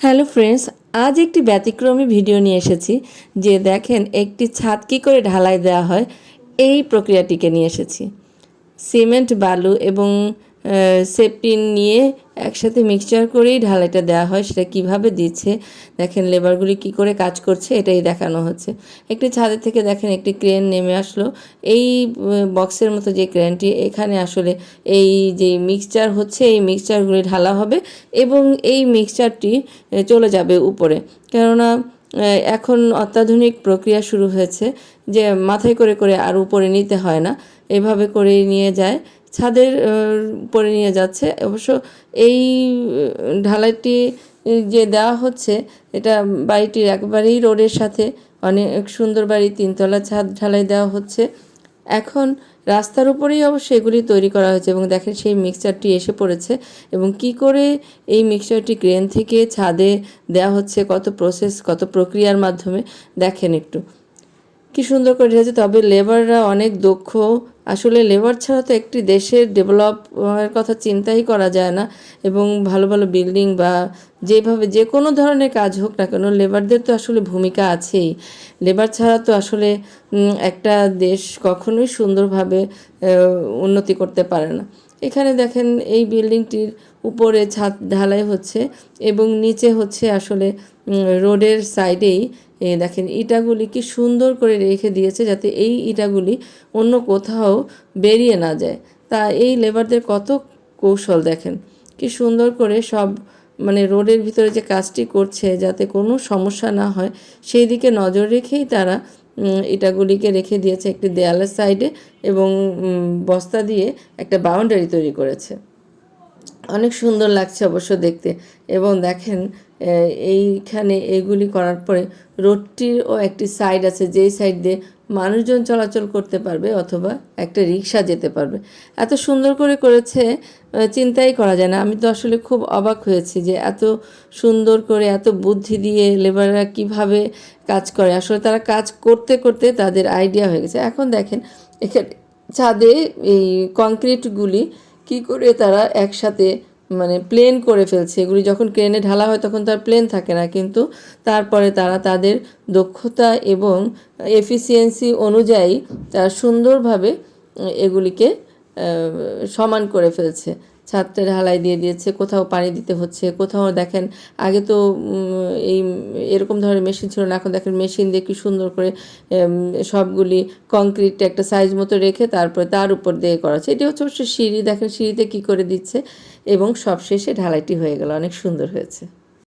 Hello friends, আজ একটি ব্যতিক্রমী ভিডিও নিয়ে এসেছি। যে দেখেন একটি ছাদ কী করে ঢালাই দেওয়া হয় এই প্রক্রিয়াটিকে নিয়ে এসেছি। সিমেন্ট, বালু এবং সেপটিন নিয়ে একসাথে মিক্সচার করেই ঢালাইটা দেওয়া হয়। সেটা কিভাবে দিচ্ছে দেখেন, লেবারগুলি কি করে কাজ করছে এটাই দেখানো হচ্ছে। একটি ছাদের থেকে দেখেন একটি ক্রেন নেমে আসলো। এই বক্সের মতো যে ক্রেনটি, এখানে আসলে এই যে মিক্সচার হচ্ছে এই মিক্সচারগুলি ঢালা হবে এবং এই মিক্সচারটি চলে যাবে উপরে। কেননা এখন অত্যাধুনিক প্রক্রিয়া শুরু হয়েছে যে মাথায় করে করে আর উপরে নিতে হয় না, এভাবে করেই নিয়ে যায়, ছাদের উপরে নিয়ে যাচ্ছে। অবশ্য এই ঢালাইটি যে দেওয়া হচ্ছে এটা বাড়িটির একবারেই রোডের সাথে, অনেক সুন্দর বাড়ি, 3তলা ছাদ ঢালাই দেওয়া হচ্ছে। এখন রাস্তার উপরেই অবশ্য এগুলি তৈরি করা হয়েছে এবং দেখেন সেই মিক্সচারটি এসে পড়েছে এবং কি করে এই মিক্সচারটি ক্রেন থেকে ছাদে দেওয়া হচ্ছে, কত প্রসেস, কত প্রক্রিয়ার মাধ্যমে দেখেন একটু কি সুন্দর করে ঢেলেছে। তবে লেবাররা অনেক দক্ষ। আসলে লেবার ছাড়া তো একটি দেশের ডেভেলপের কথা চিন্তাই করা যায় না। এবং ভালো ভালো বিল্ডিং বা যেভাবে যে কোনো ধরনের কাজ হোক না কেন, লেবারদের তো আসলে ভূমিকা আছেই। লেবার ছাড়া তো আসলে একটা দেশ কখনোই সুন্দরভাবে উন্নতি করতে পারে না। এখানে দেখেন এই বিল্ডিংটির উপরে ছাদ ঢালাই হচ্ছে এবং নিচে হচ্ছে আসলে রোডের সাইডেই দেখেন ইটাগুলি কি সুন্দর করে রেখে দিয়েছে যাতে এই ইটাগুলি অন্য কোথাও বেরিয়ে না যায়। তা এই লেবারদের কত কৌশল দেখেন, কি সুন্দর করে সব মানে রোডের ভিতরে যে কাজটি করছে যাতে কোনো সমস্যা না হয় সেই দিকে নজর রেখেই তারা ইটাগুলিকে রেখে দিয়েছে একটি দেয়ালের সাইডে এবং বস্তা দিয়ে একটা বাউন্ডারি তৈরি করেছে। অনেক সুন্দর লাগছে অবশ্য দেখতে। এবং দেখেন এইখানে এগুলি করার পরে রোডটিরও একটি সাইড আছে যেই সাইড দিয়ে মানুষজন চলাচল করতে পারবে অথবা একটা রিক্সা যেতে পারবে। এত সুন্দর করে করেছে, চিন্তাই করা যায় না। আমি তো আসলে খুব অবাক হয়েছি যে এত সুন্দর করে এত বুদ্ধি দিয়ে লেবাররা কিভাবে কাজ করে। আসলে তারা কাজ করতে করতে তাদের আইডিয়া হয়ে গেছে। এখন দেখেন এখানে ছাদে এই কংক্রিটগুলি কি করে তারা একসাথে মানে প্লেন করে ফেলছে। এগুলি যখন ক্রেনে ঢালা হয় তখন তার প্লেন থাকে না, কিন্তু তারপরে তারা তাদের দক্ষতা এবং এফিসিয়েন্সি অনুযায়ী তারা সুন্দরভাবে এগুলিকে সমান করে ফেলছে। ছাদটা ঢালাই দিয়ে দিয়েছে, কোথাও পানি দিতে হচ্ছে, কোথাও দেখেন আগে তো এই এরকম ধরনের মেশিন ছিল না, এখন দেখেন মেশিন দিয়ে কি সুন্দর করে সবগুলি কংক্রিট একটা সাইজ মতো রেখে তারপরে তার উপর দিয়ে করা হচ্ছে। এটি হচ্ছে অবশ্য সিঁড়ি, দেখেন সিঁড়িতে কি করে দিচ্ছে এবং সবশেষে ঢালাইটি হয়ে গেল, অনেক সুন্দর হয়েছে।